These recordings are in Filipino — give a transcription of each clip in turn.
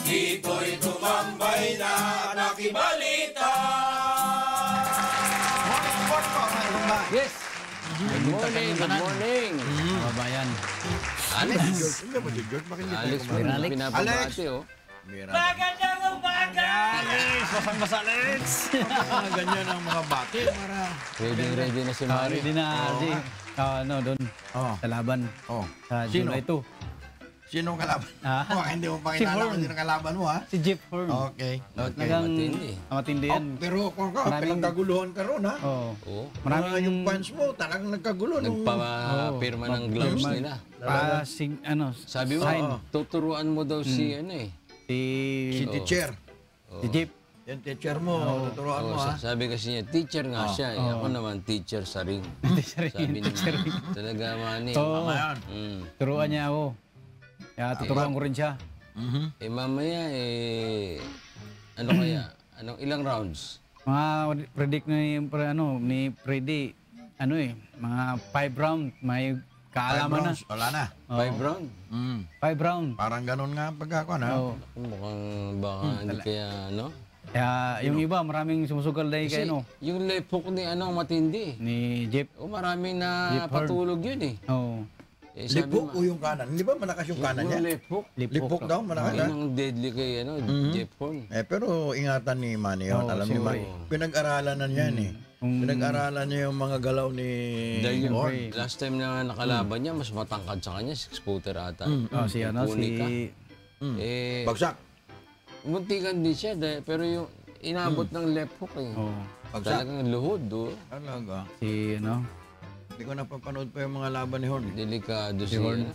Dito'y tumambay na nakibalita. Morning report po, mga itumbay. Yes. Good morning, good morning. Kababayan. Alex. Hindi ba si George? Bakit hindi tayo Alex, kumain? Alex. pinapabati, oh. Magandang umaga! Alex! Masang-masa, Alex! Ganyan ang mga bati. Ready na si Mari. Ready na, Aldi. Doon. Oh. Sa laban. Oh. Sa Sino? July 2. Sinong kalaban? Ah. Oh, hindi mo pa Si kinalaman Horn. sino kalaban mo, ha? Si Jeff Horn. Okay. Okay. Matindi. Matindi Oh, yan. pero kung ka, Maraming- pinagkaguluhan ka ron, ha? Oo. Oo. Maraming yung fans mo, talagang nagkagulo. Nagpa-pirma ng gloves Pirma. nila. Passing, Sabi mo, sign. tuturuan mo daw si, Si teacher. Si Jeff. Yung teacher mo, tuturuan mo, ha? Sabi kasi niya, teacher nga siya. Ako naman, teacher sa ring. Sabi niya, talaga Manny. Oo. Tama yan. Turuan niya ako. Kaya tuturuan ko rin siya. Mamaya, ano kaya? Ilang rounds? Mga predict ni Freddy, mga 5 round, may kaalaman na. Wala na. 5 round? 5 round. Parang ganun nga pagkakon, ha? Oo. Mukhang baka hindi kaya, Kaya yung iba, maraming sumusugal dahil Kasi kay yung left hook ni matindi. ni Jeff. Maraming na Jeff Horn. patulog yun eh. Oo. Lipok o yung kanan? Hindi ba malakas yung kanan niya? Yung left hook. Lipok daw, malakas, ha? Yun ang deadly kay Jeff Horn. Pero ingatan ni Manny yun. Oo, Alam ni siyempre. Manny. Pinag-aralan na niyan eh. Pinag-aralan niya yung mga galaw ni Dahil yung Horn. last time na nakalaban niya, mas matangkad sa kanya, 6-footer ata. Si Punika. Bagsak. Muntikan din siya, pero yung inabot ng left hook eh. Bagsak. Talagang luhod, Talaga. si Hindi ko napapanood pa yung mga laban ni Horn. Delikado si Horn.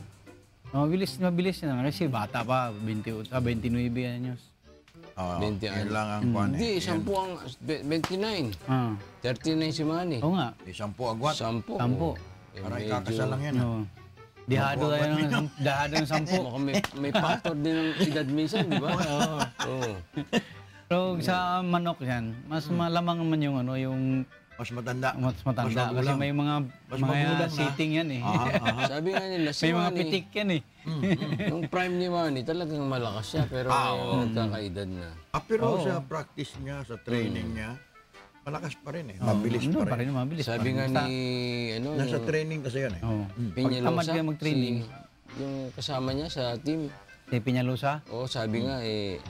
mabilis na kasi bata pa, 29 anyos. 20 Yun lang ang kwan Hindi, eh. 10 ang 29. Ah, 39 si Manny. oo nga. 10 agwat. 10. Sampo. Parang ikakasal lang yan. Oo. Dihado ng 10. Mukhang may factor din ng edad minsan, di ba? Oo. Pero sa manok yan, mas malamang naman yung yung Mas matanda. mas matanda kasi magulang. may mga magulang na. sitting yan eh. Sabi nga nila, si May mga Manny, pitik yan eh. nung prime ni Manny, talagang malakas siya, pero ngayon nagkakaedad na. Pero sa practice niya, sa training niya, malakas pa rin eh. Mabilis Ano pa rin. mabilis. Sabi nga Basta- ni, Nasa training kasi yun eh. Oo. Peñalosa, Pag tamad ka mag-training, yung kasama niya sa team, si Peñalosa. sabi nga,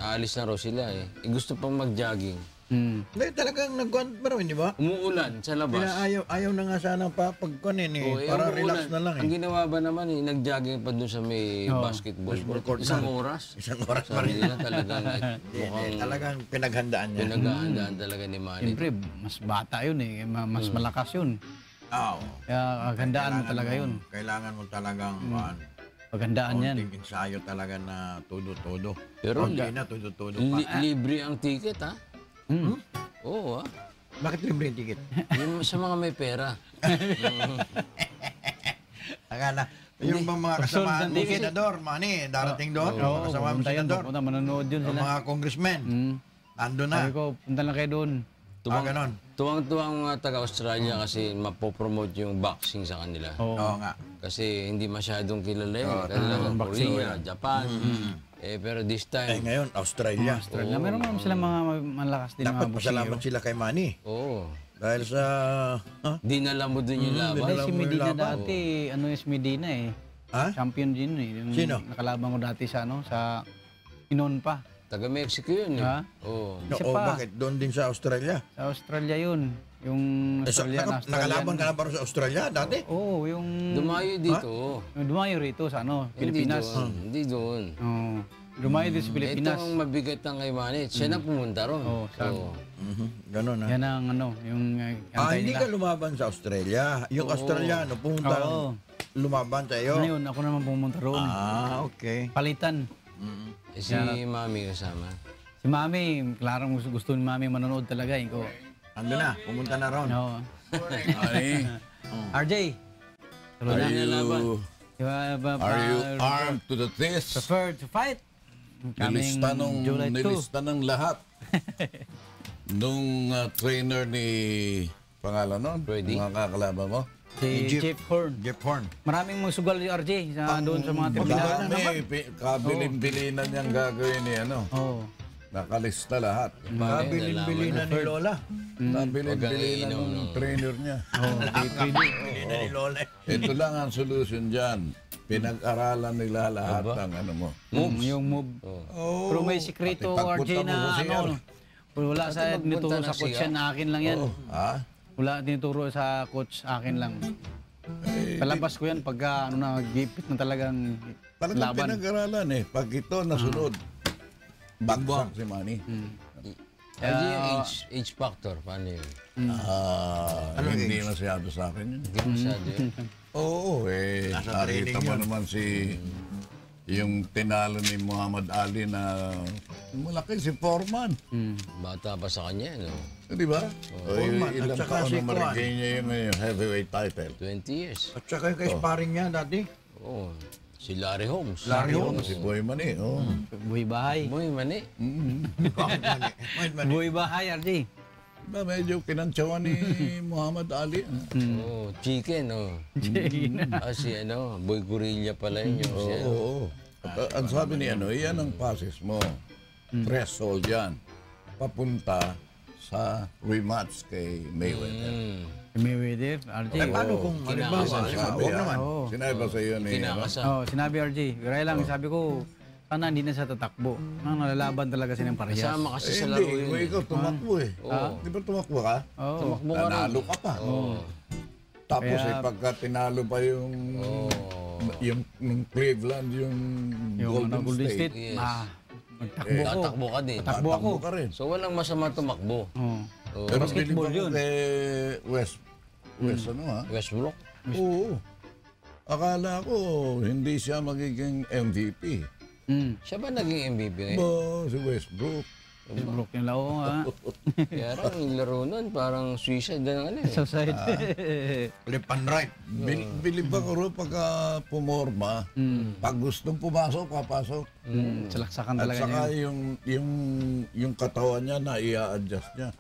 aalis na raw sila gusto pang mag-jogging. Hindi, talagang nagkuhan pa rin, di ba? Umuulan sa labas. Ayaw na nga sana pa pagkuhanin eh. Para umuulan. relax na lang Ang eh. ginawa ba naman nag-jogging pa doon sa may basketball court. Isang oras. Isang oras pa Sabi rin. nila talagang mukhang Talagang pinaghandaan niya. pinaghahandaan talaga ni Manny. Siyempre, mas bata yun eh. Mas malakas yun. Oo. Kaya kagandaan mo talaga yun. Kailangan mo talagang Pagandaan yan. konting ensayo talaga na todo-todo. Pero Hindi na todo-todo pa. libre ang ticket, ha? Oo, ha? Bakit libre yung ticket? Yung sa mga may pera. Akala, yung mga kasama ng senador, Manny, darating doon. Yung mga kasama ng pumunta yun. senador. Pupunta, manonood yun Yung sila. mga congressmen. Ando na. Sabi ko, punta lang kayo doon. Ganon. Tuwang-tuwang mga taga-Australia kasi mapopromote yung boxing sa kanila. Oo nga. Kasi hindi masyadong kilala yun. Kailangan Korea, Japan. Pero this time, Ngayon, Australia. Australia. Meron naman sila mga malakas din Dapat mga pasalamat boksero. sila kay Manny. oo. Dahil sa... Dinala mo dun yung laban. Ay, si Alam mo yung Medina laban. dati, si Medina eh. Ha? Champion din eh. Yung Sino? nakalaban ko dati sa sa Inon pa. Taga-Mexico yun, Ha? Oo. Isa Oo, pa. bakit? Doon din sa Australia. Sa Australia yun. Yung Australian. Nakalaban ka na ba sa Australia dati? Oo, yung Dumayo dito. yung dumayo rito sa Pilipinas. Hindi doon. Oo. Dumayo dito sa Ito Pilipinas. ang mabigat ng kay Manny. Siya na pumunta ron. Oo, sabi. Ganon ha. Yan ang yung antay Hindi nila. ka lumaban sa Australia. Yung Australiano, pumunta Oo. lumaban sa iyo. Ngayon, ako naman pumunta roon. Okay. Palitan. Si Mami kasama. Si Mami, klarong gusto ni Mami manonood talaga. Ko. Ando na, pumunta na ron. No. Ay, RJ. Tuloy are na. you, are you armed to the teeth? Prefer to fight? Kaming July 2. Nilista ng lahat. Nung trainer ni, pangalan nun? Freddy. Mga kakalaban mo? Si Jeff Horn. Jeff Horn. Maraming mga sugal yung RJ doon sa mga terminal. Kabilin-bilinan niyang gagawin ni ano. Oo. Nakalista lahat. Kabilin-bilin na ni Lola. Kabilin-bilinan ng trainer niya. Bilin na ni Lola. Ito lang ang solution dyan. Pinag-aralan nila lahat ng ano mo. Yung move. Pero may sikreto Pati RJ pagpunta mo na sa CR. ano. Wala sa tinuturo sa coach yan, akin lang yan. Ha? Wala tinuturo sa coach, akin lang. Palabas ko yan pagka nagipit na talagang Talagang laban. pinag-aralan eh. Pag ito nasunod, bagsak si Manny. RJ, yung age factor, paano yun? Hindi masyado sa akin yun. Hindi masyado yun. Oo, nakita mo naman yung tinalo ni Muhammad Ali na malaki si Foreman. Bata pa sa kanya, no? Di ba? Foreman, at Ilang saka taon si na marigay niya yung heavyweight title. 20 years. At saka yung kay-sparring niya dati. Oo. Si Larry Holmes. Larry Holmes. Si Boy Manny, Buhay bahay. Muy mani. Buhay bahay, RJ. Diba, medyo kinantsawan ni Muhammad Ali. Oh, chicken, oh. Si Boy Gorilla pala yun. Yung siya. Oo. At ang sabi ni iyan ang passes mo. Threshold yan. Papunta sa rematch kay Mayweather. Mayweather, RJ. Paano kung halimbawa? Sabi Huwag yan. naman. Sinabi ba sa iyo ni Kinakasa. Sinabi RJ. Kaya lang, sabi ko, sana hindi na siya tatakbo. Nalalaban talaga silang parehas. Kasama kasi sa laro Hindi, yun. kung ikaw tumakbo eh. Di ba tumakbo ka? Tumakbo ka rin. Nanalo ka pa. Tapos pagka tinalo pa yung nung Cleveland, yung Golden State. Yes. Nagtakbo ko. Tatakbo ka din. Takbo ako. Takbo ka rin. So walang masama tumakbo. Pero Basketball bilib ako yun. kay West Westbrook. Oo. Akala ko hindi siya magiging MVP. Siya ba naging MVP ngayon? Ba, si Westbrook. Westbrook yung lao, ha? Kaya rin, yung laro nun, parang suicide na ng Society. Left and right. Bilib ako rin pagka pumorma. Pag gustong pumasok, papasok. Salaksakan At talaga saka niya. yung katawan niya na i-adjust niya.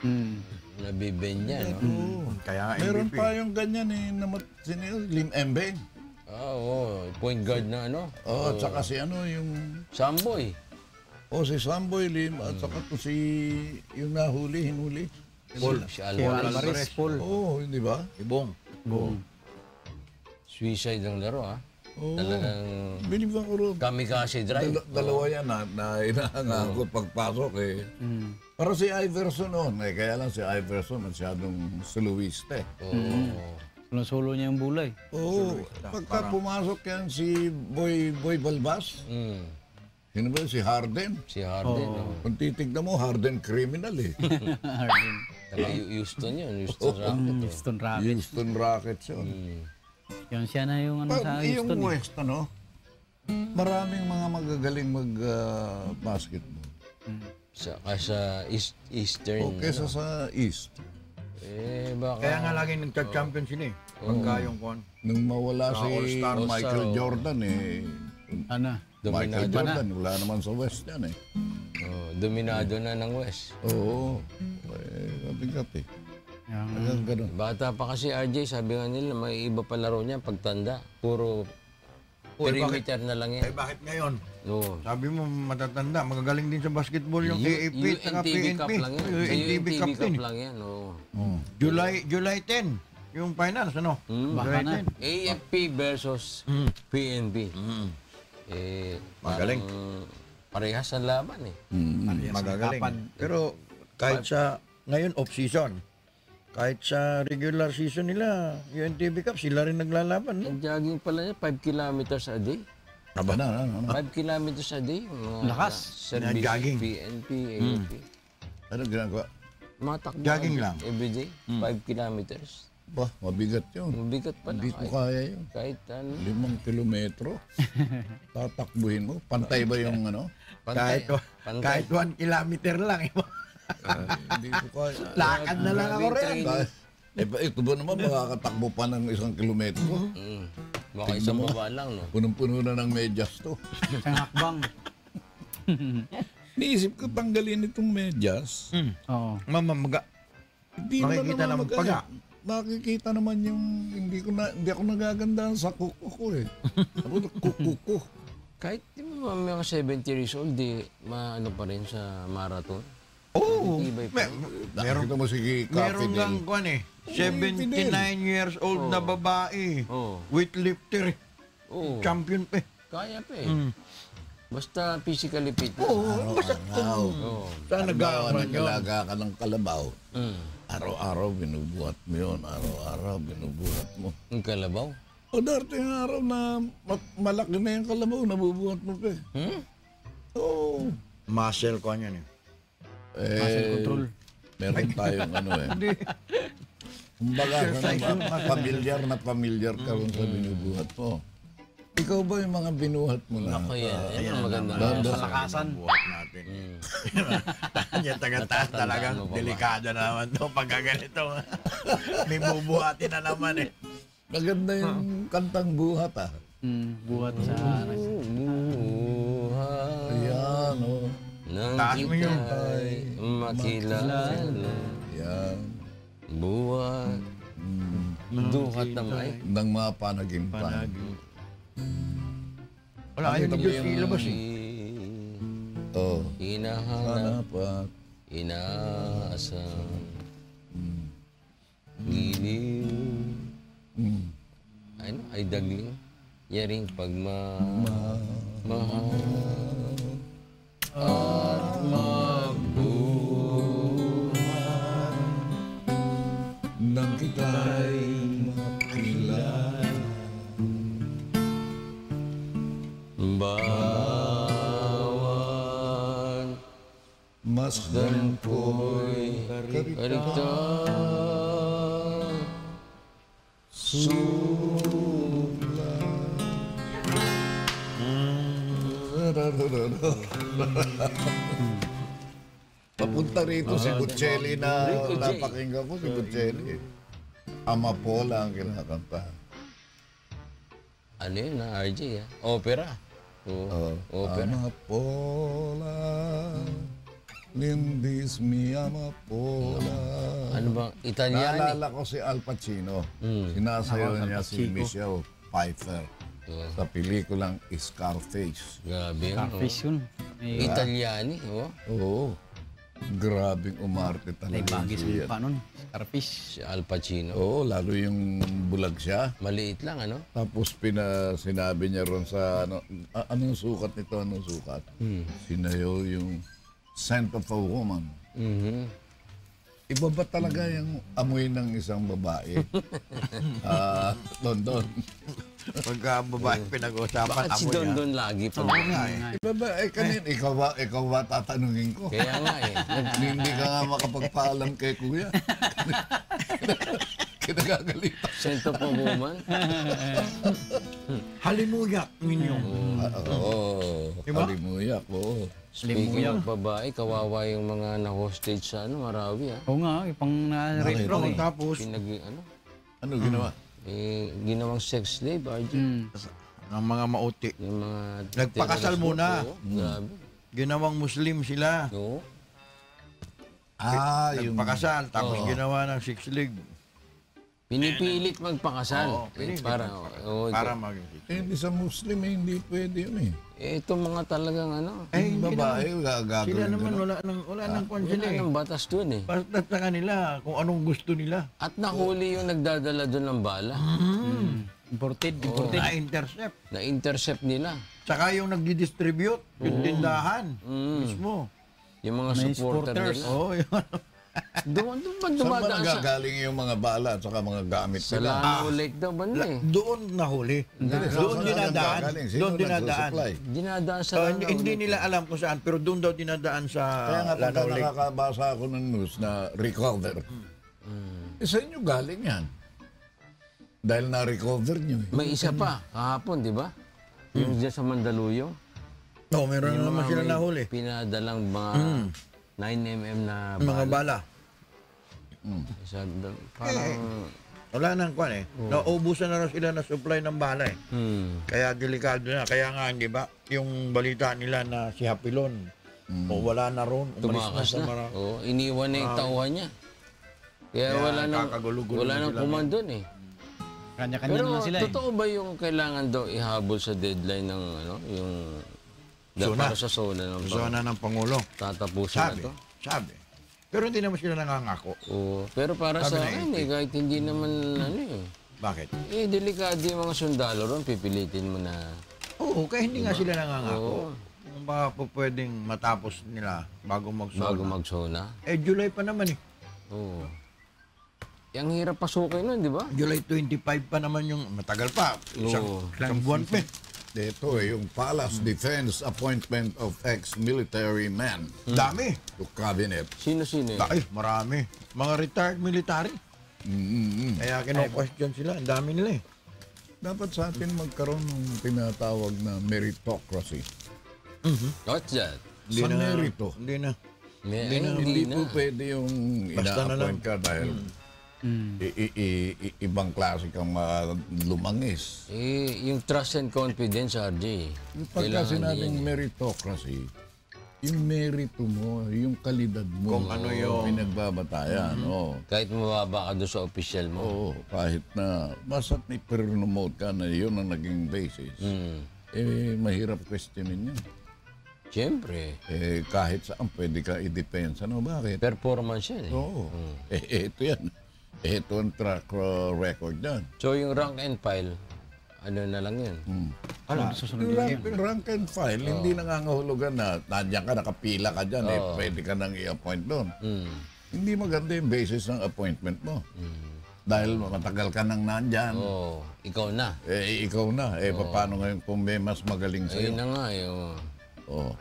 Nabibend niya, no? Kaya Meron MVP. pa yung ganyan eh, Lim Embeng. Point guard na At saka si yung Samboy. si Samboy Lim, at saka to yung hinuli. Si Si Alvarez. Alvarez, Paul. Hindi ba? Ibong. Suicide ang laro, ha? Talagang Bilib ako rin. kamikaze drive. Dalawa yan na inahanga ko pagpasok eh. Para si Iverson noon, kaya lang si Iverson masyadong soloiste. Solo niya yung bulay. Oo, pagka pumasok yan si Boy Balbas, sino ba yun? Si Harden. Si Harden, no? Kung titignan mo, Harden criminal eh. Taga Houston yun. Houston Rockets. Houston Rockets. Houston Rockets yun. Yan siya na yung sa Yung Houston. West, maraming mga magagaling mag-basketball. Kaysa Eastern. Kesa sa East. Baka... Kaya nga lagi nagka-champion sila eh. Pagka yung kon. Nung mawala si All-Star. Michael Jordan Michael Dominado Jordan, wala naman sa West yan eh. Dominado na ng West. Oo. Mabigat eh. Ganun. Bata pa kasi RJ, sabi nga nila, may iba pa laro niya pagtanda. Puro perimeter na lang yan. Bakit ngayon? No. Sabi mo matatanda, magagaling din sa basketball yung AAP at saka UNTV PNP. Cup lang yan. UNTV Cup Cup din. lang yan, July 10, yung finals, ano? Baka na. AFP versus PNP. Magaling. Parehas ang laban eh. Magagaling. Pero kahit sa ngayon off-season, kahit sa regular season nila, UNTV Cup, sila rin naglalaban. No? Ang jogging pala niya, 5 kilometers a day. Aba na. 5 kilometers a day. Lakas. Service, Jogging. PNP, AFP. Ano ginagawa? Mga takbo. Jogging lang. Everyday, 5 kilometers. Ba, mabigat yun. Mabigat pala. Hindi ko kaya yun. Kahit ano. 5 kilometro. Tatakbuhin mo. Pantay ba yung Pantay. Kahit 1 kilometer lang. Hindi ko kaya. Lakad na lang ako rin. Ito ba naman makakatakbo pa ng 1 kilometro? Baka isang baba lang, no? Punong-puno na ng medyas to. Isang hakbang. Niisip ko tanggalin itong medyas. Oo. Mamamaga. Hindi naman Makikita naman ng paga. nakikita naman yung hindi ako nagagandahan sa kuko ko eh. Ano kuko? Kahit di ba mga 70 years old, di maano pa rin sa marathon? Oo. Tibay pa. Nakikita mo si Meron Fidel. lang kwan eh. 79 years old na babae. Oo. Weightlifter. Oo. Champion pa eh. Kaya pa eh. Basta physically fit na. Basta Araw-araw. Oo. saan nag-aaman yun? Nagalaga ka ng kalabaw. Mm. Araw-araw binubuhat mo yun. Araw-araw binubuhat mo. Ang kalabaw. O darating araw na malaki na yung kalabaw, nabubuhat mo pa eh. Oo. Muscle kwan yan eh. Muscle control. Meron tayong ano eh. Kumbaga, pamilyar ka rin sa binubuhat mo. Ikaw ba yung mga binuhat mo na? Ako yan. Yan ang maganda. Kalakasan. Buhat natin. Yan taga-taas talaga. Ano pa ba? Delikado naman to pagka ganito. May bubuhatin na naman eh. Maganda yung kantang buhat ah. Buhat sa Buhay Ayan o. nang Taas mo yun. kita'y makilala. Ayan. Buhat. Duhat na may. Ng mga panaginpan. Wala kayong Nakita mo Diyos yung- ilabas eh. Oo. Hinahanap, Hanapat. inaasam. Giliw. Ano? Ay dagling. Yaring pagmamahal. At magbuhay. Nang kita'y makilala. Bawat Masdan ko'y karita. karita. Papunta rito si Buccelli na napakinggan ko si Buccelli. Amapola ang kinakanta. Ano yun na RJ ah? Opera. Oo. Opera. Amapola, lindis mi amapola. Ano ba? Italiani? Naalala ko si Al Pacino. Sinasayaw niya si Michelle Pfeiffer sa pelikulang Scarface. Grabe yun. Fish yun. Italiani. Oh. Oo. Grabing umarte May talaga bagis siya. pa nun. Starfish. Si Al Pacino. Oo, lalo yung bulag siya. Maliit lang ano? Tapos sinabi niya ron sa anong sukat nito, anong sukat? Sinayaw yung scent of a woman. Mhm. Iba ba talaga yung amoy ng isang babae? London. Pagka babae pinag-uusapan, Bakit si amo Don niya. Don lagi pa? Iba ba, ikaw ba tatanungin ko? Kaya nga eh. Hindi ka nga makapagpaalam kay kuya. Kinagagalitan. Scent of a woman. Halimuyak ninyo. Oo, halimuyak, oo. Speaking of babae, kawawa yung mga na-hostage sa Marawi ah. Oo nga, pang na-rape raw eh. Tapos, Ano ginawa? Ginawang sex slave, RJ. ang mga mauti, Yung mga... Nagpakasal muna. Oo, grabe. ginawang Muslim sila. Oo. Yung Nagpakasal, tapos ginawa ng six leg. Pinipilit magpakasal. Oo, pinipilit Para maging six. hindi sa Muslim, hindi pwede yun eh. itong mga talagang Yung babae, gagawin Sila naman gano'n. wala nang kwan sila wala eh. nang batas doon eh. Basta sa kanila, kung anong gusto nila. At nahuli yung nagdadala doon ng bala. Imported. Na-intercept. Na-intercept nila. Tsaka yung nagdi-distribute, yung tindahan mismo. Yung mga May supporter supporters. nila. Oo, yun. Doon ba Saan ba dumadaan sa... nagagaling yung mga bala at saka mga gamit Sa nila? Lano Lake daw ba na eh? Doon nahuli. Doon dinadaan. Sino Doon dinadaan. nagsusupply? Dinadaan sa So, Lano hindi Lake. nila alam kung saan, pero doon daw dinadaan sa Kaya nga pagka Lanao Lake. nakakabasa ako ng news na recover, sa inyo galing yan. Dahil na-recover nyo eh. May isa pa, kahapon, di ba? Yung dyan sa Mandaluyong. Oo, meron naman sila may nahuli. Pinadalang mga 9mm na Mga bala. bala. Parang... Wala nang kwan eh. Naubusan na raw sila na supply ng bala eh. Kaya delikado na. Kaya nga, di ba, yung balita nila na si Hapilon, o wala na ron, umalis na Tumakas sa na. Mara. Oo, iniwan na yung tauhan niya. Kaya wala nang kakagulo-gulo wala na nang sila command doon eh. Kanya-kanya Pero na lang sila eh. totoo ba yung kailangan daw ihabol sa deadline ng ano, yung Zona. para sa zona ng Zona ng Pangulo. tatapusin Sabi. na to? Sabi. Pero hindi naman sila nangangako. Oo. Pero para Sabi sa ng akin AP. kahit hindi naman ano eh. Bakit? Delikado yung mga sundalo ron, pipilitin mo na. Oo, kaya hindi nga sila nangangako. Oo. Kung baka po pwedeng matapos nila bago mag-zona. Bago mag-zona. July pa naman eh. Oo. Ang hirap pasukin nun, di ba? July 25 pa naman yung matagal pa. Isang buwan pa eh. Ito yung Palace Defense Appointment of Ex-Military Men Dami. to Cabinet. Sino-sino eh? Ay, marami. Mga retired military. Kaya kino-question sila. Ang dami nila eh. Dapat sa atin magkaroon ng tinatawag na meritocracy. What's that? Sa merito. Hindi na. Hindi po pwede yung Basta na lang. ina-appoint ka dahil ibang klase kang lumangis. Yung trust and confidence, RJ. Pagka Kailangan sinabing din. meritocracy, yung merito mo, yung kalidad mo, Kung ano yung- pinagbabatayan. Kahit mababa ka doon sa official mo. Oo, kahit na basta't may promote ka na yun ang naging basis, mahirap questionin yun. Siyempre. Kahit saan pwede ka i-depensa. No, bakit? Performance yan eh. Oo. Ito yan. Ito ang track record yan. So yung rank and file, ano na lang yun? Yung rank and file, hindi nangangahulugan na nandiyan ka, nakapila ka dyan, pwede ka nang i-appoint doon. Hindi maganda yung basis ng appointment mo. Dahil matagal ka nang nandyan. Oo. Ikaw na. Ikaw na. Paano ngayon kung may mas magaling sa'yo? Ayun na nga eh. oo. Oo.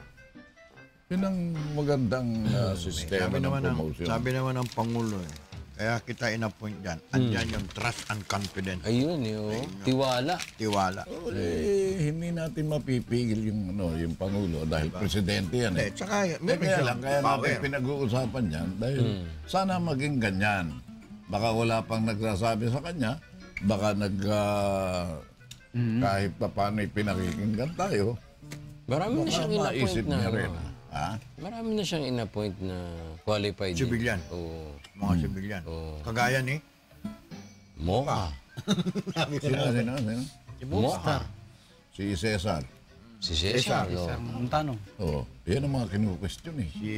Yun ang magandang sistema Sabi ng naman ng, promotion. sabi naman ng Pangulo eh. Kaya kita in-appoint dyan. Andyan yung trust and confidence. Ayun eh. oo. Tiwala. Tiwala. Hindi natin mapipigil yung Pangulo dahil presidente yan eh. Tsaka, meron Kaya siyang lang, kaya power. natin pinag-uusapan yan dahil sana maging ganyan. Baka wala pang nagsasabi sa kanya, baka kahit pa paano pinakikinggan tayo, Marami na baka siyang in-appoint maisip na. niya rin. ano. Ha? Marami na siyang in-appoint na qualified. din. Civilian. Oo. Mga sibilyan. Oo. Kagaya ni Moka. Sino? Moka. Si Cesar. Si Cesar. oo. Ang tanong. Oo. Yan ang mga kinu-question eh. si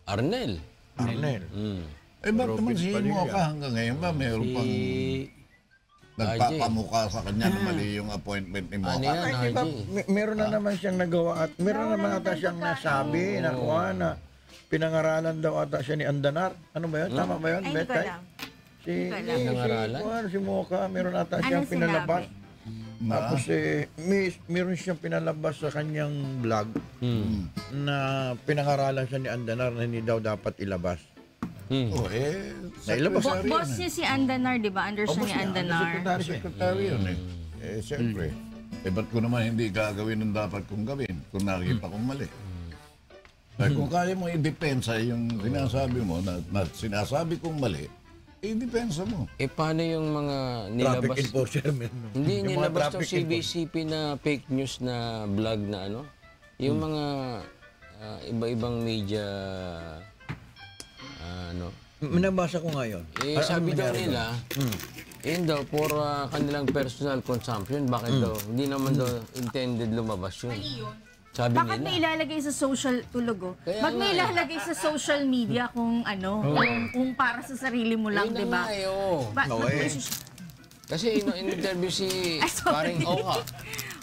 Arnel. Arnel. Ba't naman Robin si Padilla. Mocha hanggang ngayon ba mayroon pang nagpapamuka sa kanya na mali yung appointment ni Ano Mocha? yan, Ay, di ba, RJ? meron na naman siyang nagawa at meron naman ata siyang nasabi na kuha na pinangaralan daw ata siya ni Andanar. Ano ba yun? Tama ba yun? Ay, hindi ko Betay? alam. Si, Pinangaralan? si Mocha, meron ata siyang Ano pinalabas. sinabi? Tapos meron siyang pinalabas sa kanyang vlog na pinangaralan siya ni Andanar na hindi daw dapat ilabas. Oh, Nailabas. secretary Boss yan niya si Andanar, di ba? Understand ni Andanar. Secretary yun eh. Siyempre. Ba't ko naman hindi gagawin ang dapat kong gawin kung nakita kong mali? Dahil kung kaya mo i-depensa yung sinasabi mo na sinasabi kong mali, i-depensa mo. Paano yung mga Traffic nilabas? enforcer. Hindi, Yung mga nilabas ng traffic enforcer. CBCP na fake news na vlog na ano? Yung mga iba-ibang media, ano? Nabasa ko ngayon. Sabi daw nila, yun daw, for kanilang personal consumption, bakit daw? Hindi naman daw intended lumabas yun. Sabi Bakit nila. may ilalagay sa social tulog? Kaya Bakit may nga. ilalagay sa social media kung ano, kung para sa sarili mo lang, Yun na di ba? nga eh, oo. No, Bakit mo eh. Kasi in-interview si Ay, sorry. paring Oka.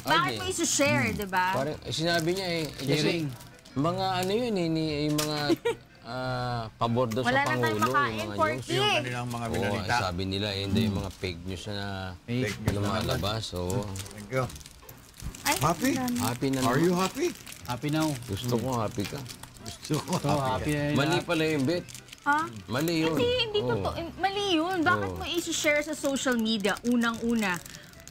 Bakit mo isi-share, di ba? Parang, sinabi niya kasi mga ano yun yung mga pabor daw Wala sa na tayong Pangulo, makain, yung mga Porky. news. Yung kanilang mga Oo, binalita. sabi nila, yun daw yung mga fake news na Fake news na lumalabas. Oo. Thank you. Ay, Happy? Happy na Are naman. you happy? Happy now. Gusto ko happy ka. Gusto ko So, happy na Mali pala yung bet. ha? Mali yun. Hindi totoo. Mali yun. Bakit mo isi-share sa social media? Unang-una,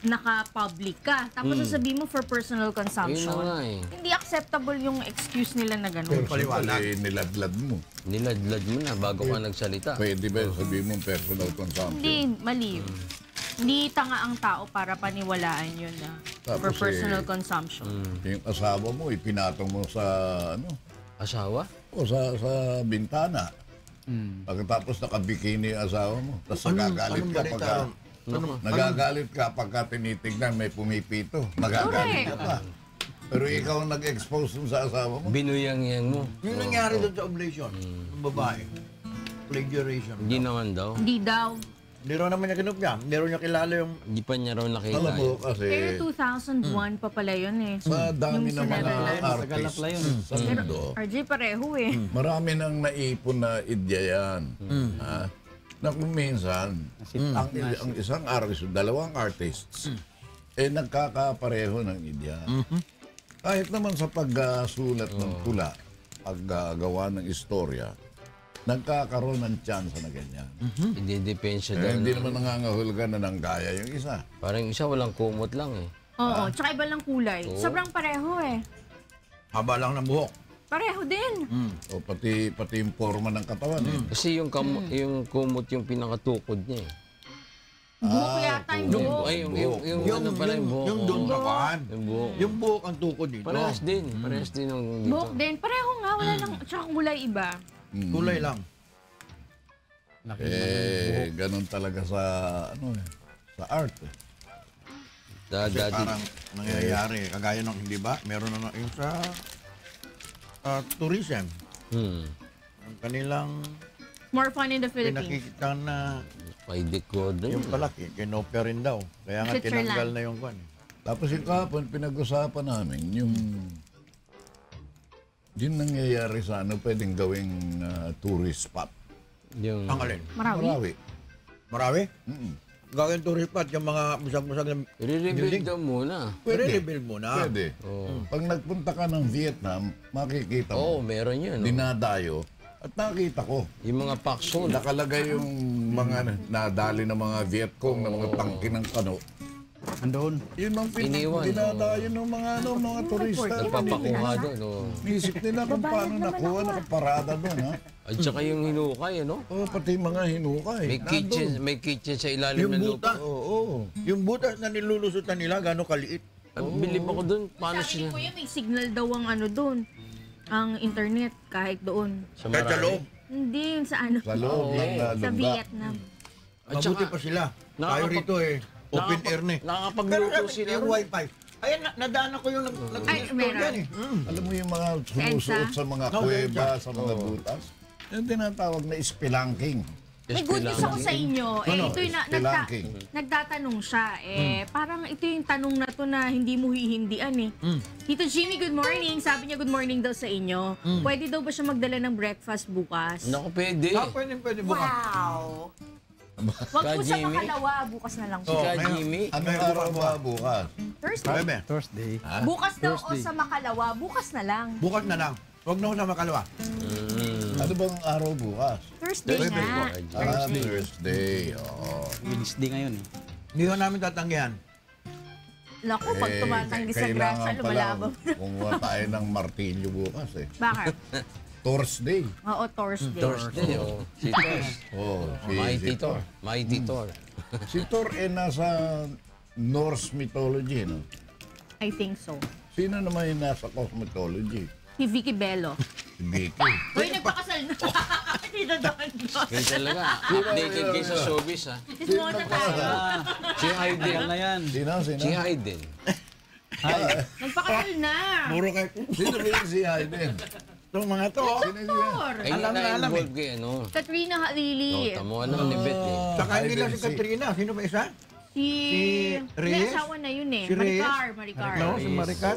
naka-public ka. Tapos sasabihin mo for personal consumption. Yun na nga eh. Hindi acceptable yung excuse nila na gano'n. paliwanag. Niladlad mo. Niladlad mo na bago ka nagsalita. Pwede ba sabihin mo personal consumption? Hindi, mali yun. Hindi tanga ang tao para paniwalaan yun na for Tapos personal consumption. Yung asawa mo, ipinatong mo sa Asawa? sa bintana. Pagkatapos nakabikini yung asawa mo. Tapos nagagalit ka balita pagka... ron? Nagagalit ka pagka tinitignan may pumipito. Nagagalit ka pa. Pero ikaw ang nag-expose dun sa asawa mo. Binuyang-yang mo. Yung nangyari doon sa oblation, ng babae, plagiarism. Hindi naman daw. Hindi daw. Hindi raw naman niya kinupya. Hindi raw niya kilala yung... Hindi pa niya raw nakita. Alam mo kasi Pero 2001 pa pala yun eh. sa dami Yung ng mga Netherlands. Tagal na artists pala yun. sa mundo, RJ pareho eh. marami nang naipon na idea yan. Ha? Na kung minsan, ang isang artist, dalawang artists, eh nagkakapareho ng idea. Kahit naman sa pagsulat ng tula, paggagawa ng istorya, nagkakaroon ng chance na ganyan. Hindi-depensya daw. Hindi naman nangangahulugan na nanggaya yung isa. Parang isa walang kumot lang eh. Oo, tsaka iba lang kulay. Sobrang pareho eh. Haba lang ng buhok. Pareho din. O pati yung forma ng katawan. Kasi yung kumot yung pinakatukod niya eh. Buhok yata yung buhok. Ay, yung ano pala yung buhok. Yung doon sa kuhan. Yung buhok. Yung buhok ang tukod dito. Parehas din. Parehas din yung dito. Buhok din. Pareho nga. Wala lang. Tsaka kulay iba. Kulay lang. Ganun talaga sa sa art. Kasi Dati. parang Nangyayari. Kagaya ng, hindi ba? Meron na yung sa tourism. Ang kanilang More fun in the Philippines. pinakikita na Pwede ko yung doon. palaki, kinopya rin daw. Kaya nga Switzerland. tinanggal na yung kwan. Tapos yung kahapon, pinag-usapan namin yung nangyayari sa pwedeng gawing tourist spot. Yung Ang alin? Marawi. Marami? Gawin tourist spot, yung mga musag-musag na i-rebuild daw muna. rebuild mo na. Pwede. Pag nagpunta ka ng Vietnam, makikita Oo, mo. meron yun. Oh. Dinadayo. At nakita ko, Yung mga paksol. nakalagay yung mga nadali ng mga Vietcong, ng mga tangke ng kano. Andoon. Yun ang Iniwan, dinadayo ng mga turista. Nagpapakuha doon. Oh. Isip nila kung paano nakuha, nakaparada doon, ha? At saka yung hinukay, ano? Oo, pati mga hinukay. May kitchen sa ilalim Yung ng lupa. butas. Oo. Yung butas na nilulusutan nila, gano'ng kaliit. Bilib ako doon. Paano Sabi ni sila? Kuya, may signal daw ang ano doon. Ang internet, kahit doon. Sa Kahit sa Marami. loob. Hindi, yung sa ano. Sa loob ng Sa lungga. Vietnam. At Mabuti saka, pa sila. Tayo nakakapag- rito open air na eh. nakakapagluto Pero sila. yung wifi. Ayan, nadaanan ko yung Ay, meron. yan eh. Alam mo yung mga sumusuot sa mga kuweba, sa mga butas? Yung tinatawag na spelunking. May good news ako sa inyo. Ito yung spelunking. nagtatanong siya. Parang ito yung tanong na to na hindi mo hihindian eh. Tito Jimmy, good morning. Sabi niya good morning daw sa inyo. Pwede daw ba siya magdala ng breakfast bukas? Naku, pwede. Pwede bukas. Wow! Wag Ka po sa Jimmy? makalawa. Bukas na lang po. Si Ka ngayon. Jimmy. Anong araw ba bukas? Thursday. Bebe, Thursday. Bukas daw o sa makalawa. Bukas na lang. bukas na lang. Huwag na ako na makalawa. Ano bang araw bukas? Thursday nga. Thursday. Oh. Wednesday ngayon eh. Hindi ko namin tatanggihan. Naku, pag tumatanggi sa grasya, lumalaban. kumuha tayo ng martilyo bukas eh. Bakit? Thursday. Oo, Thursday. Thursday, oh. Si Tors. Oh, Mighty Thor. Mighty Thor. Si Thor nasa Norse mythology, no? I think so. Sino naman yung nasa cosmetology? Si Vicky Bello. Si Vicky. Uy, nagpakasal na. Dito doon. Kaya talaga, updated kayo sa showbiz, ha? Dismonta tayo. Si Hayden. Tagal na yan. Sino? Si Hayden. Nagpakasal na. Puro kayo. Sino ba yung si Hayden? Itong mga to. Sino yun? Or, Ay, Alam na alam na-involve kay ano. Katrina Halili. Tamo, alam ni Beth, eh. Saka hindi lang si Katrina. Sino ba isa? Si... May Reyes? asawa na yun eh. Si Reyes? Maricar. No, si Maricar.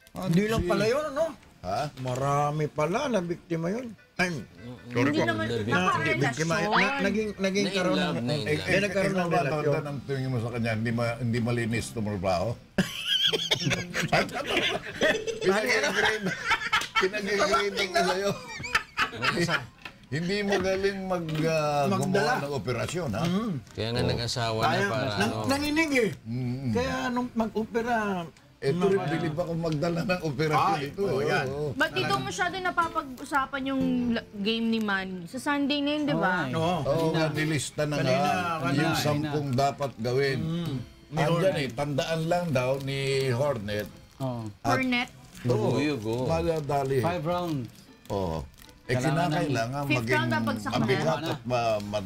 Hindi lang pala yun, ano? Ha? Marami pala na biktima yun. Ay, sorry Hindi po. naman Hindi, biktima. nakarelasyon. Naging karoon ng... Na-inlove. nagkaroon ng ikaw ba, relasyon. Tonton, ang tingin mo sa kanya, hindi malinis tumulbaho? Pinag-grade ka sa'yo. Hindi magaling gumawa Magdala. ng operasyon, ha? Kaya nga nag-asawa na Kaya, para ano. nanginig eh. Kaya nung mag-opera, Ito rin, bilib ako magdala ng operasyon ito. oo, yan. Oo. Ba't dito masyado napapag-usapan yung game ni Manny? Sa Sunday na yun, di ba? no. Oo, nga, nilista na nga Kanina, yung 10 dapat gawin. Andyan eh, tandaan lang daw ni Hornet. Oh. Hornet. Buyog, oh. Madadali. 5 rounds. Oo. kinakailangan Fifth maging round, babagsak na. mabigat at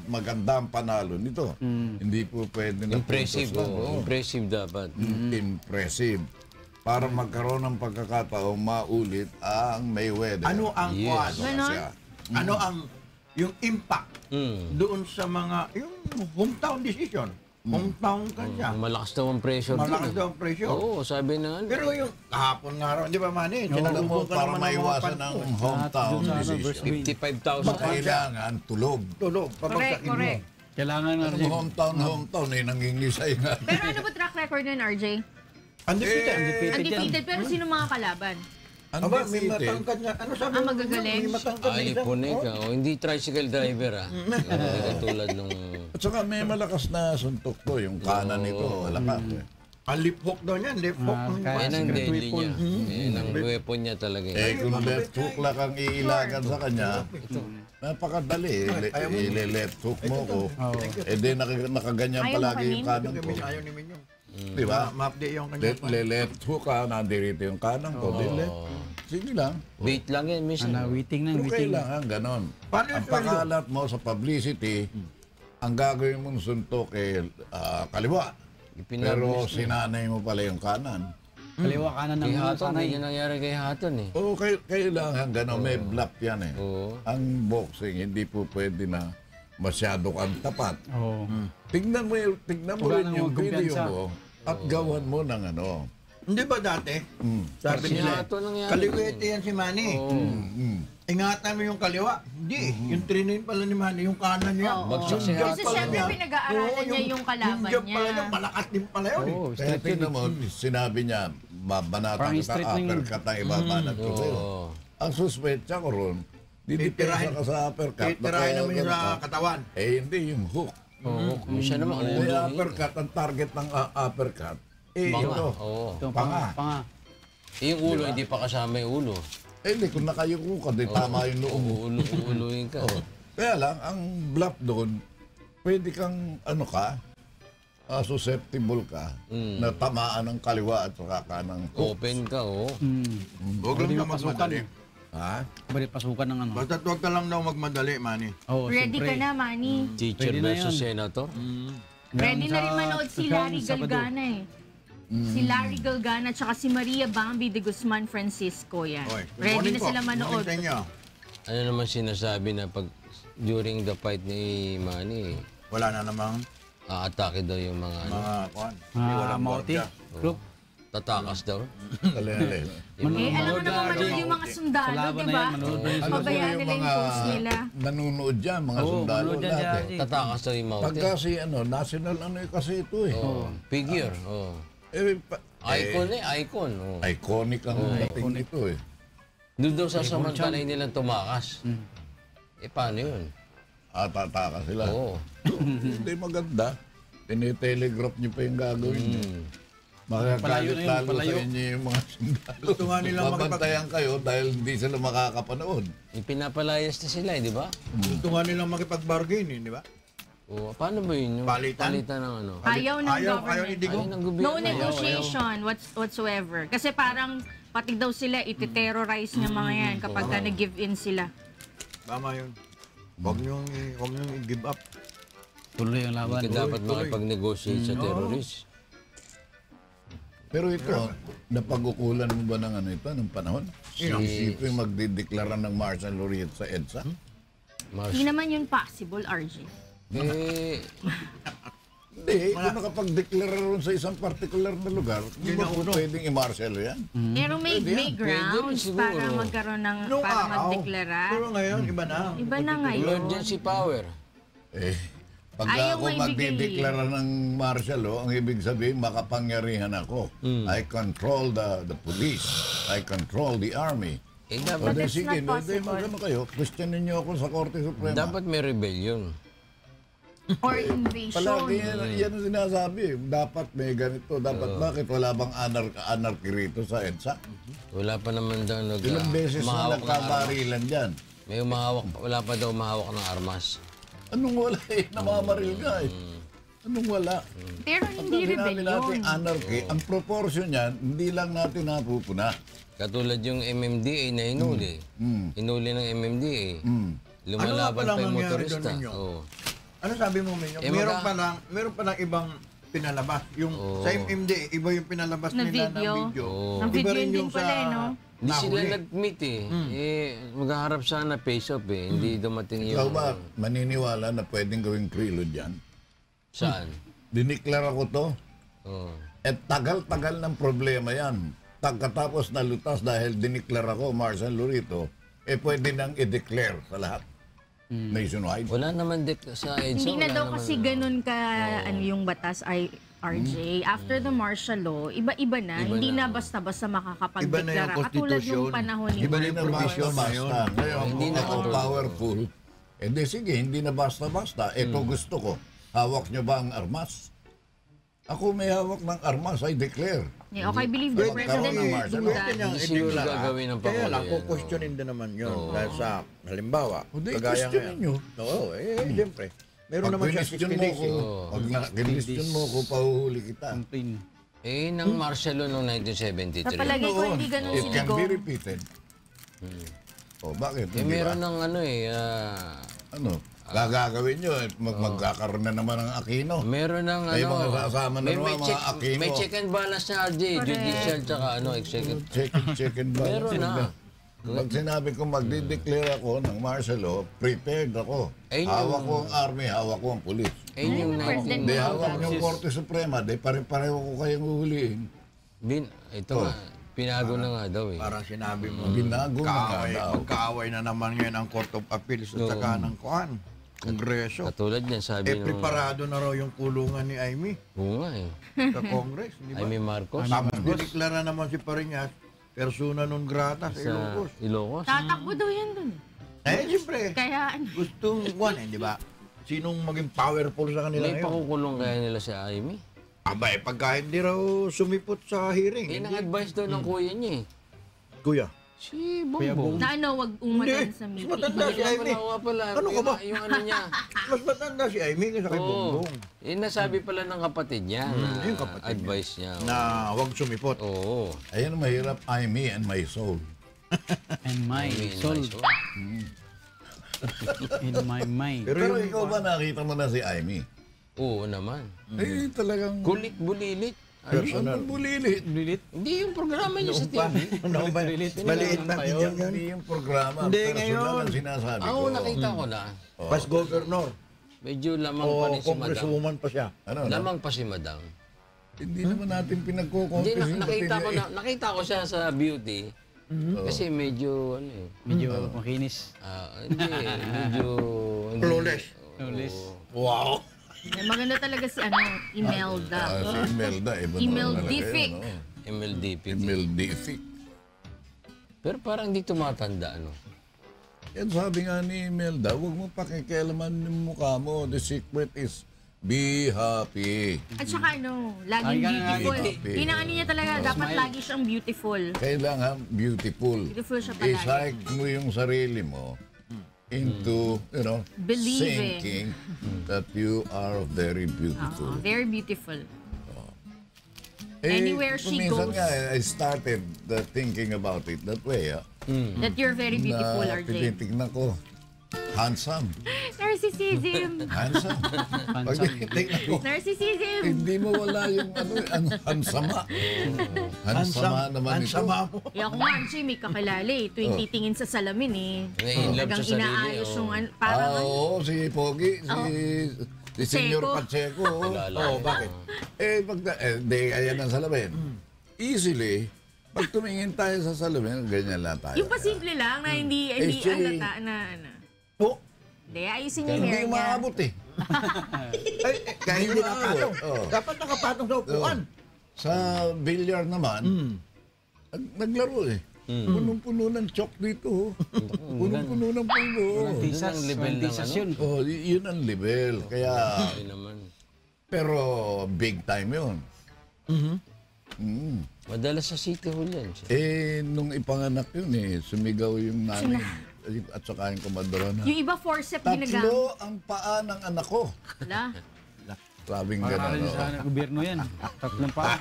maganda ang panalo nito. Hindi po pwede na Impressive. puntos lang. Oo. Impressive dapat. Impressive. Para magkaroon ng pagkakataon maulit ang Mayweather. Ano ang Yes. Ganon? Ano ang yung impact doon sa mga yung hometown decision? Hometown ka siya. Malakas daw ang pressure. Malakas dun, daw ang pressure. Oo, sabi na. Pero yung kahapon nga raw, di ba Manny? Alam mo, para maiwasan ng ng hometown decision, 55,000. kailangan tulog. tulog. Correct, Pabagsakin mo. correct. Kailangan na Ano mo, hometown, nangingisay nga. Pero ano ba track record nun, RJ? Undefeated. Undefeated, pero sino mga kalaban? Aba, may matangkad nga. Ano sabi mo? magagaling? May matangkad na Ay, isa. punik ka. Oh, hindi tricycle driver Hindi katulad nung... At saka may malakas na suntok to, yung kanan nito, malakas. Ang lip hook daw niyan, lip hook. Yan ang deadly niya. Yan ang weapon niya talaga. Kung left hook lang ang iilagan sa kanya, napakadali. Ile-left hook mo ko. Di nakaganyan Ayaw mo palagi yung kanin? kanan ko. Ayaw ni Minyo. Di ba? Ma-update yung kanya. Left hook ka, nandirito yung kanan ko. Sige lang. Bait lang yan, minsan. waiting na, Pero waiting. kailangan ganon. Paano Ang yung sweldo? pakalat mo sa publicity, ang gagawin mong suntok kaliwa. Pero sinanay mo pala yung kanan. Kaliwa kanan ng Kay mga Hatton, sanay. hindi nangyari kay Hatton eh. Oo, kailangan ganon. May bluff yan eh. Oo. Ang boxing, hindi po pwede na masyado kang tapat. Oo. Tignan mo Wala rin nang yung video kumpiyansa. mo at gawan mo ng ano. Hindi ba dati? Sabi Si nila, Hatton nangyari. kaliwete yan si Manny. Ingatan mo yung kaliwa. Hindi. Yung trinin pala ni Manny, yung kanan niya. Oo. Bagsak si Kasi Hatton. syempre pinag-aaralan niya yung kalaban yung jump pala niya. niya, malakas din pala yun. Oo, Kaya straight tingnan yun. mo, sinabi niya, babanatan Parang kita, straight na yun. uppercut ang ibabanat ko sa'yo. Oo. Ang suspetsa ko ron, didipirasa ka sa uppercut. Titirahin naman yung ganun sa ka. katawan. Hindi, yung hook. Oo. Siya naman, Yung ulo. uppercut, ang target ng uppercut, Banga. ito. Oo. Ito, Panga. panga. Yung ulo, hindi pa kasama yung ulo. Hindi, kung nakayuko ka, di tama yung loob mo. Uuluin ka. Kaya lang, ang bluff doon, pwede kang, susceptible ka na tamaan ng kaliwa at saka kanang hook. Open ka, oo. Huwag lang daw magmadali. Ha? Bali pasukan ng ano. Basta huwag ka lang daw magmadali, Manny. Oo, Ready ka siyempre. na, Manny. Teacher Pwede na versus yun. senator. Ready na Sa- rin manood si hanggang Larry Sabado. Galgana eh. Si Larry Galgana at si Maria Bambi de Guzman Francisco yan. Oy, good Ready morning na po. sila manood. Good morning sa inyo. Ano naman sinasabi na pag during the fight ni Manny, Wala na namang aatake daw yung mga ano, mga kuhan. Mauti. Group. tatakas daw. Dali. Eh, alam mo naman manood yung mga sundalo, Sa laban di na ba? yan, manood na yun. Pabayaan nila yung post nila. Nanonood dyan, mga sundalo manood yan natin. dyan. Tatakas daw yung mouth. Pagka si national kasi ito eh. Oh, figure. Oh. Icon icon. Oh. Iconic ang dating nito eh. Doon daw sasamantalay nilang tumakas. Eh, paano yun? Tataka sila. Oo. Hindi maganda. Tinitelegraph niyo pa yung gagawin niyo. Makakalit lalo sa inyo yung mga sundalo. Gusto nga nilang Babantayan kayo dahil hindi sila makakapanood. Ipinapalayas na sila, di ba? Gusto nga nilang makipag-bargain, di ba? Oo. Paano ba yun? Yung Palitan? Palitan ng ano? Ayaw ng Ayaw government. ni Digong. Ayaw ng gobyerno. No negotiation whatsoever. Kasi parang pati daw sila iti-terrorize ng mga yan kapag ka nag-give in sila. Tama yun. Huwag niyong i-give up. Tuloy ang laban. Hindi ka dapat makipag-negotiate sa terrorist. Pero ito, napag-ukulan mo ba ng ito, ng panahon? Ito yung magdideklara ng martial law sa EDSA? Mars. Hindi naman yun possible, RJ. Eh, Hindi, kung nakapag-deklara ron sa isang particular na lugar, hindi ba pwedeng i-martial yan? Pero may Pwede grounds siguro. para magkaroon ng, Nung para araw. magdeklara. Pero ngayon, iba na. Iba na ngayon. emergency power. Pag Ayaw ako nga ibigay. magdideklara ng martial law, ang ibig sabihin, makapangyarihan ako. I control the police. I control the army. Eh, O dapat, di it's sige, not di possible. magano kayo, questionin niyo ako sa Korte Suprema. dapat may rebellion. Or invasion. Palagi yan ang sinasabi. Dapat may ganito. Dapat bakit wala bang anarchy rito sa EDSA? Wala pa naman daw Ilang beses na umahawak ng armas. nagkabarilan dyan. May umahawak, wala pa daw umahawak ng armas. Anong wala eh? Namamaril ka eh. Anong wala? Pero Pag hindi sinabi natin rebellion. anarchy, ang proportion niyan, hindi lang natin napupuna. Katulad yung MMDA na hinuli. Hinuli ng MMDA. Lumalaban pa yung motorista. Ano sabi mo, Minyo? Meron pa lang ibang pinalabas. Yung sa MMD, iba yung pinalabas Na nila video. na video. Ang Iba video rin din yung pala, no? Hindi sila nag-meet maghaharap sana face-off Hindi dumating Ikaw yung... ba, maniniwala na pwedeng gawing prelude yan? Saan? Diniklara ko to. At tagal-tagal ng problema yan. Pagkatapos nalutas dahil diniklara ko, Marcel Lurito, pwede nang i-declare sa lahat. Nationwide. Wala naman sa EDSA. Hindi na wala daw naman. kasi ganun ka ano yung batas ay RJ. After the martial law, iba-iba na. Hindi na basta-basta Iba na makakapagdeklara. yung Katulad constitution. nung panahon ni Iba na yung Hindi na provision basta-basta. Ngayon, Hindi na ako katulad. powerful. Sige, hindi na basta-basta. Ito gusto ko. Hawak nyo ba ang armas? Ako may hawak ng armas, I declare. Yeah, okay, I believe the Pwede president kami, will do that. Niyang Hindi siguro ideklara. gagawin ng Kaya Pangulo lang, yan. kukwestiyonin din naman yun. Dahil sa, halimbawa, Hindi, kagaya questionin nyo. Oo, siyempre. Meron Pag naman siya question mo ko, pag na-question mo ko, pahuhuli kita. Complain. Nang martial law noong Sa 1973. palagay ko, hindi ganun It can sinigaw. be repeated. Bakit? Hindi Meron ba? ng Gagawin nyo, magkakaroon na naman ng Aquino. meron ng May mga sasama na naman mga Aquino. may check and balance na RJ, judicial tsaka executive. Check and balance. Meron na. Pag sinabi ko magdi-declare ako ng martial law, prepared ako. Ayun yung- Hawak ko ang army, hawak ko ang police. Yung President Hindi, will do hawak that. yung Korte Suprema, di pare-pareho ko kayong uhulihin. ito nga, pinago na nga daw Para sinabi mo, Binago na nga daw. magkaaway na naman ngayon ang Court of Appeals at saka ng Kuan, Kongreso. Katulad niyan, sabi nung... Preparado na raw yung kulungan ni Amy Oo nga sa Congress, di ba? Amy Marcos. Tapos diniklara naman si Pariñas, persona non grata sa Sa Ilocos. Ilocos. Tatakbo daw yan dun. Siyempre, Kaya, gustong di ba? Sinong maging powerful sa kanila May ngayon? pakukulong kaya nila si Amy. Pagka hindi raw sumipot sa hearing. Nang-advise daw ng kuya niya Kuya, Si Bongbong. na ano, wag umatan Hindi. sa meeting. Matanda si Amy. Pala. Ano ka ba? Yung ano niya. Mas matanda si Amy kaysa kay Oo. Bongbong. Nasabi pala ng kapatid niya na yung kapatid advice niya. Na wag sumipot. Oo. Ayan ang mahirap, I, me, and my soul. And my soul in my mind. Pero ikaw ba nakita mo na si Amy? Oo naman. Talagang Kulit bulilit. personal. Bulilit. Hindi yung programa niya sa TV. Ano ba? Maliit na yun. Hindi yung programa. Hindi, Personal ngayon. ang sinasabi ko. Oo, nakita ko na. Pas governor. Medyo lamang pa O rin si Madam. congresswoman pa siya. Ano? Lamang pa si Madam. Hindi naman natin Hindi, pinagkukompis yung nakita ko siya sa beauty. Kasi medyo, Medyo makinis. hindi, medyo... Flawless. Flawless. Wow. Maganda talaga si Imelda. Si Imelda. Iba Imeldific. MLDP. Imeldific. Pero parang di tumatanda, Yan sabi nga ni Imelda, huwag mo pakikialaman yung mukha mo. The secret is be happy. At saka laging beautiful. happy. Yun ang ano niya talaga, dapat lagi siyang beautiful. Kailangan beautiful. Beautiful siya palagi. I-psych mo yung sarili mo into, Believing. thinking that you are very beautiful. Very beautiful. Anywhere she minsan goes. nga, I started thinking about it that way. That you're very beautiful, Na RJ. tinitignan ko, handsome. Narcissism. Handsome. Pag tinitignan ko, Narcissism. hindi mo wala yung hansama. Hansama naman ito. Hansama mo. Ako nga, RJ, may kakilala Tuwing titingin sa salamin In love Talagang sa sarili, inaayos yung parang Oo, si Pogi, si Senyor Seco. Pacheco. Bakit? Di ayan ang salamin. Easily, pag tumingin tayo sa salamin, ganyan lang tayo. yung pasimple lang na hindi Actually, halata na Po. Hindi, ayusin niya yung Hindi hair niya. umaabot eh. Kaya hindi nakapatong. Oo. Dapat nakapatong sa upuan. Sa billiard naman, naglaro eh. Punong-puno ng chok dito. Punong-puno ng puno. Tisas. ang level ng Tisas yun. Oh, yun ang level. Kaya, Hindi naman. pero big time yun. Madalas sa City Hall yan. Nung ipanganak yun sumigaw yung nanay at saka yung komadrona. Yung iba forceps ginagamit. Tatlo ang paa ng anak ko. Wala. Sabing Para gano'n. sa gobyerno yan. Tatlong pa.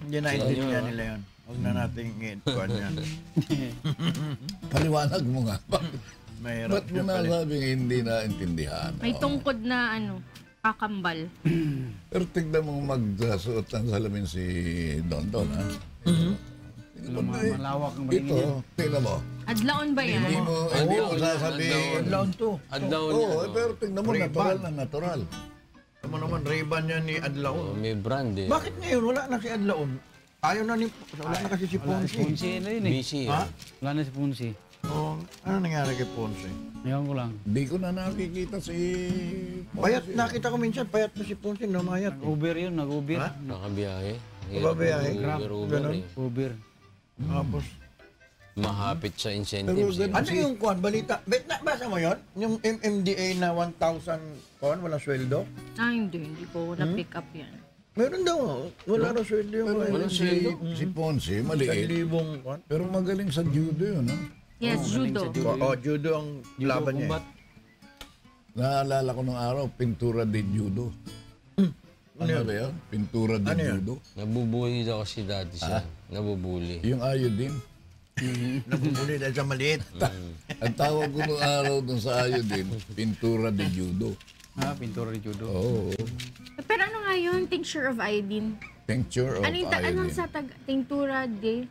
Hindi naintindihan nila yun. Huwag na nating i-kuhan yan. Paliwanag mo nga. Mahirap Ba't mo siya pala. nasabing hindi naintindihan? May tungkod na kakambal. Pero tignan mo magsuot ng salamin si Don, ha? Malawak ang balingin yan. Ito, tignan mo. Adlaon ba yan? Hindi mo sasabihin. Adlaon to. Adlaw Oo, niya. pero tignan mo, natural na natural. Tama naman, Ray-Ban yan ni Adlaon. May brand eh. Bakit ngayon wala na si Adlaon? Ayaw na wala na kasi si Wala si Ponce. Ponce na yun eh. Busy Ha? Wala na si Ponce. Oh, ano nangyari kay Ponce? Ewan ko lang. Hindi ko na nakikita si... Payat, nakita ko minsan, payat na si Ponce, namayat. Eh. Nag-Uber yun, nag-Uber. Ha? Nakabiyahe. Nakabiyahe? Uber Ganun? eh. Uber. Tapos, Mahapit sa incentives eh. ano yung kuhan, balita? Basa mo yun? Yung MMDA na 1,000 kuhan, walang sweldo? Hindi ko na-pick up yan. Meron daw, wala raw sweldo yung Pero si Ponce, maliit. 1,000 kuhan. Pero magaling sa judo yun, ha? Yes, judo. Judo ang laban niya. Combat. Naalala ko nung araw, pintura de judo. Ano ba yun? Pintura de Ano yun? judo. Nabubuli daw kasi dati siya. Nabubuli. Yung iodine. Nabubuli dahil sa maliit. Ang tawag ko nung araw dun sa iodine, pintura de judo. Pintura ni judo. Oo. Pero ano nga yun? Tincture of iodine. Tincture of Anong iodine. sa tinctura de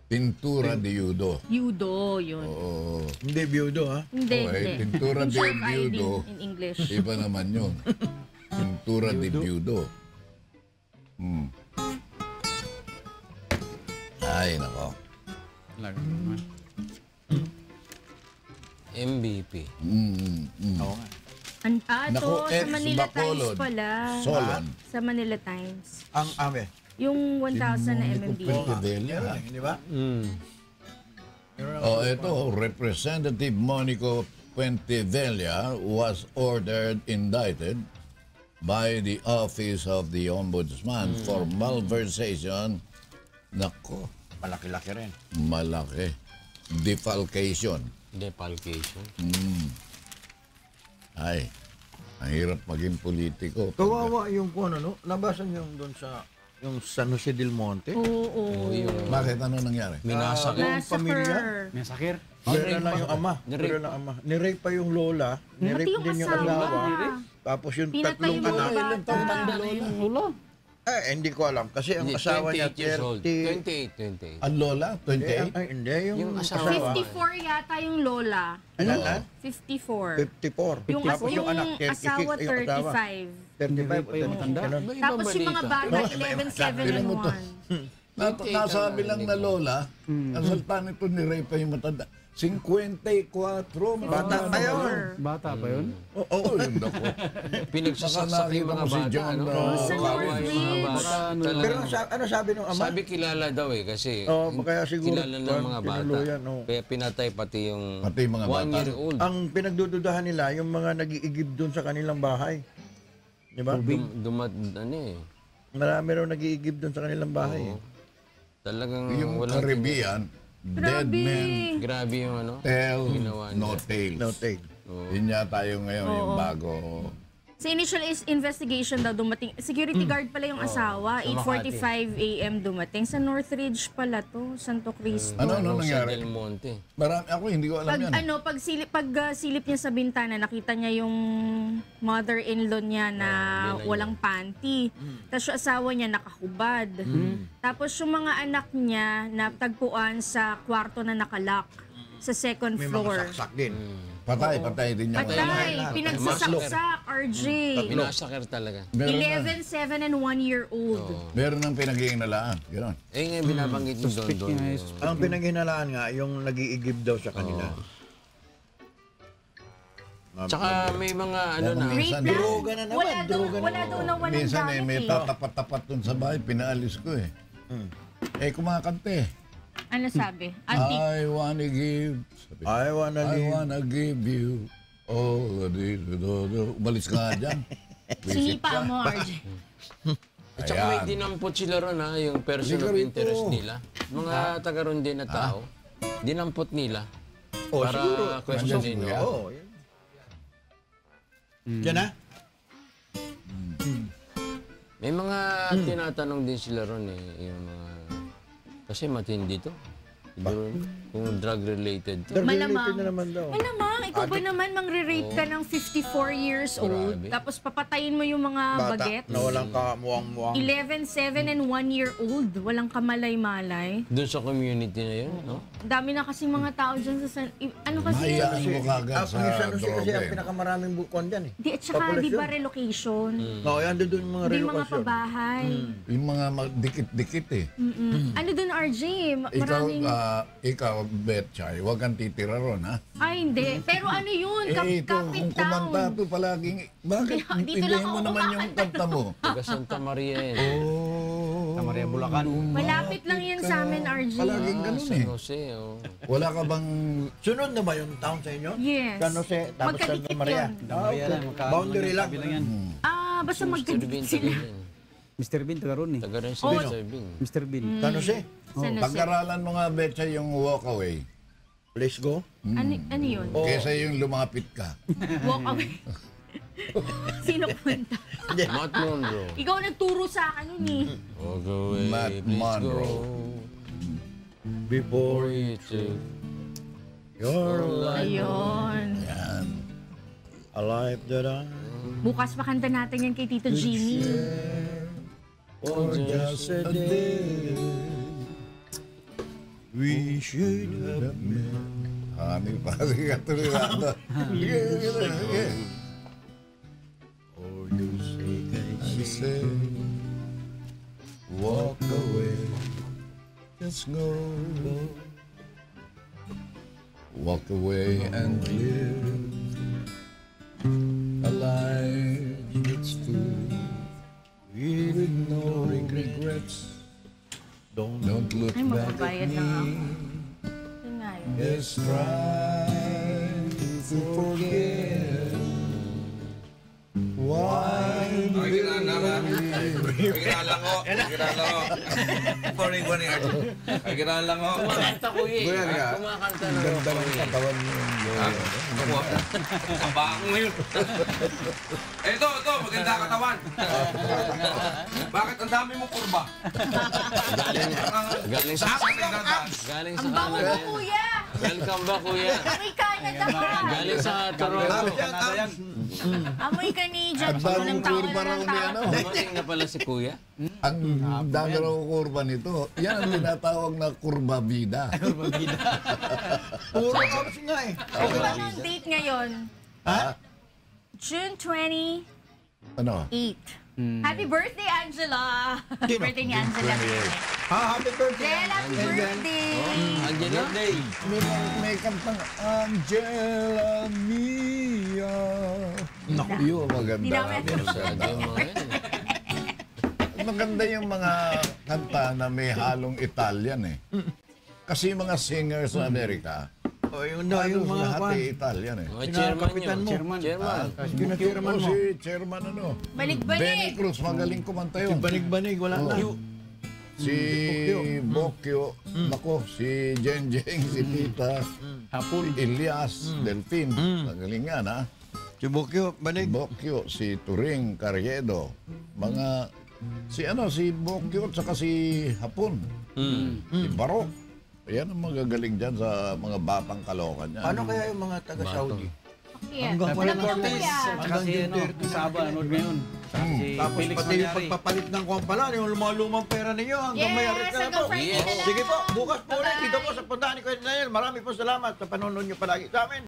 Pintura de judo. judo yun? Oo. Hindi, biudo ha? Hindi, Okay, hindi. pintura de Tincture of iodine judo. in English. Iba naman yun. Pintura de judo. Ay, nako. Talaga naman. MVP. Oo nga. Naku, Sa ex Manila Bacolod. Times pala. Solon. Sa Manila Times. Ang ame. Yung 1,000 na MMDA. Pintidelia, ha? Di ba? Oh, ito, Representative Monico Puentevilla was ordered indicted by the Office of the Ombudsman for malversation. Nako, Malaki-laki rin. malaki. Defalcation. Defalcation. Ay, ang hirap maging politiko. Kawawa yung kung ano, nabasa niyo yung doon sa yung San Jose del Monte. Oo. Bakit ano nangyari? Minasak. Yung pamilya, May sakir. nire lang yung ama. Nire lang ama. Nirape pa yung lola. Nirape Pati yung din yung asawa. asawa. Tapos yung Pinatay tatlong yung mga anak. bata. Hindi ko alam. Kasi ang asawa niya 28 years old. 30. 28. Ang lola, 28? Ay, hindi. Yung Yung asawa. asawa. 54 yata yung lola. Ano? 54. 54. Yung, Tapos yung anak, 36. asawa Yung asawa. 35. 35 o 30. Ganun. May Tapos ibang yung mga balita. bata, 11, 7, and 1. Nasabi lang na lola, ang salta nito ni Ray pa yung matanda. 54. Bata pa yun. Bata pa yun? Oo. Yun ako. Pinagsasaksak yung mga Baka nakita mo si bata. John, Ano? Sa Kawawa yung mga Northridge. bata. Talagang- Pero ano sabi ng ama? Sabi kilala daw eh kasi Kaya siguro kilala ng mga bata. tinuluyan, oo. Kaya pinatay pati yung Pati yung mga 1 bata. year old. Ang pinagdududahan nila, yung mga nag-iigib doon sa kanilang bahay. Di ba? Ano eh. Marami raw nag-iigib doon sa kanilang bahay. Oo. Talagang Yung walang Caribbean, dead men grabe yung ano. tell Ginawa niya. no tales. No take. Yun yata yung ngayon, yung bago. Sa initial investigation daw dumating, security guard pala yung asawa, 8:45 a.m. dumating. Sa Northridge pala to, Santo Cristo. Ano Rosa nangyari? del Monte. Marami, ako hindi ko alam Pag yan. silip niya sa bintana, nakita niya yung mother-in-law niya na walang panty. Tapos yung asawa niya nakahubad. Tapos yung mga anak niya natagpuan sa kwarto na nakalak sa second May mga floor. saksak din. Patay din niya. Patay, pinagsasaksak, RJ. Minasakir talaga. 11, 7, and 1 year old. Meron ng pinag-iinalaan. Gano'n. Eh ngayon binabanggit mo doon. Ang pinaghinalaan nga, yung nag-iigib daw sa kanila. Tsaka may mga ano na. Minsan, Rape Droga na naman, droga na wala daw na walang minsan gamit may eh. tatapat-tapat dun sa bahay, pinaalis ko eh. Kumakante. Ano sabi? Antique. I wanna give. Sabi, I wanna give you all of this. Umalis ka nga dyan. Visit Sinipa ka. mo, RJ. At saka may Ayan. dinampot sila ron ha, yung person Hindi ka of rito. interest nila. Mga taga ron din na tao. Dinampot nila. Oh, Para siguro. questionin. Nandiyan no? Oo. Yan na? May mga tinatanong din sila ron eh. Yung mga Kasi matindi to. Siguro, kung drug-related to. Malamang. na naman daw. Malamang, ikaw ba naman mang-rape ka ng 54 years old, Grabe. tapos papatayin mo yung mga bagets? na walang kamuang-muang. 11, 7, and 1 year old. Walang kamalay-malay. Doon sa community na yun, no? Dami na kasing mga tao dyan sa ano kasi Mahiyaan mo kagad Ang sa San Jose kasi droga. ang pinakamaraming bukon dyan eh. di, at saka di Populasyon. ba relocation? No, yan doon yung mga Di mga relokasyon. pabahay. Yung mga dikit-dikit eh. Ano dun, RJ? Maraming... Ikaw, Betchay, huwag kang titira ron, ha? Ay, hindi. Pero ano yun? Ito, Kapit kung kumanta town. to palaging, bakit Dito lang intindihin mo ako naman yung kanta mo? Taga Santa Maria yan. Oh, Sa Maria Bulacan. Malapit lang yan sa amin, RJ. Palaging ganun San eh. Jose, oh. Wala ka bang Sunod na ba yung town sa inyo? Yes. San Jose, tapos Magkadikit Santa Maria. yun. Damaya lang, Boundary lang. magkatabi lang yan. Basta Mr. Bean, magkadikit taga sila. yan. Mr. Bean, taga ron eh. Taga rin si Oh. Mr. Bean. Mr. Bean. San Jose, San Jose. pag-aralan mo nga, Betchay, yung walkaway? let's go. Ano yun? Oh. Kesa yung lumapit ka. Walk away. Sino punta? Matt Monroe. Ikaw nagturo sa akin yun eh. Walk away, Matt please Monroe. go. Before For you to... your life, Ayun. a life that I Bukas pakanta natin yan kay Tito Jimmy. or just a day we should have met. Hani pa, sige ka tuloy na. Sige. Or you say, I say, walk away, just go. Walk away and live a life that's full with no regrets. Don't look Ay, back at magbabayad na ako. me. Yun nga yun. Just try to forget why Ay, kinala ka. Ay, kinala ko. Ay, kinala ko. Morning, morning. Ay, kinala ko. Kumakanta ko eh. Kuya nga. Kumakanta na ganda ako ng eh. katawan mo. Ako. Ang baka ko ngayon. Eh, ito, maganda katawan. Bakit ang dami mo kurba? Galing sa... Galing sa Ang bango Canada mo, yan. kuya! Welcome back, kuya. Amoy Canada ka! Galing sa Toronto. Amoy ka ni Judge. Ang bagong Unang taon kurba na raw ng ni taon. ano. Dumating na pala si kuya. Ang dami raw kurba nito. Yan ang tinatawag na kurba vida. puro ups nga eh. Ano ang date ngayon? Ha? June 28. Ano? Happy birthday, Angela! Sino? Birthday ni Angela. Happy birthday. Del, happy birthday! Angela? May kantang Angela Mia. Naku, yun maganda. Hindi namin Masyado yung mga yan. Maganda yung mga kanta na may halong Italian eh. Kasi yung mga singers sa Amerika, O yung mga lahat kwan. eh Italian eh. Mga chairman kapitan yun. mo. Chairman. Chairman mo. Si chairman ano? Benny Balik-balik! Cruz, magaling kumanta yun. Banig-banig, wala na. Si Bokyo, nako, si Jeng Jeng, si Tita, Hapon. si Elias, Delphine, magaling yan ha. Si Bukyo, banig. Bokyo, si Turing, Carriedo, mga, si Bokyo at saka si Hapon, si Barok. Yan ang magagaling dyan sa mga batang kalokan yan. Paano kaya yung mga taga-Saudi? Yeah. Hanggang Walang wala kuya. Tsaka si ano, Saba, anood ngayon. Tsaka si Tapos Felix pati yung Manyari. pagpapalit ng kwan pala, yung lumang pera ninyo, hanggang may arit Yes, ka na hanggang po. Friday na lang. Sige po, bukas po ulit dito po sa puntahan ni Kuya Daniel. Marami po salamat sa panonood niyo palagi sa amin.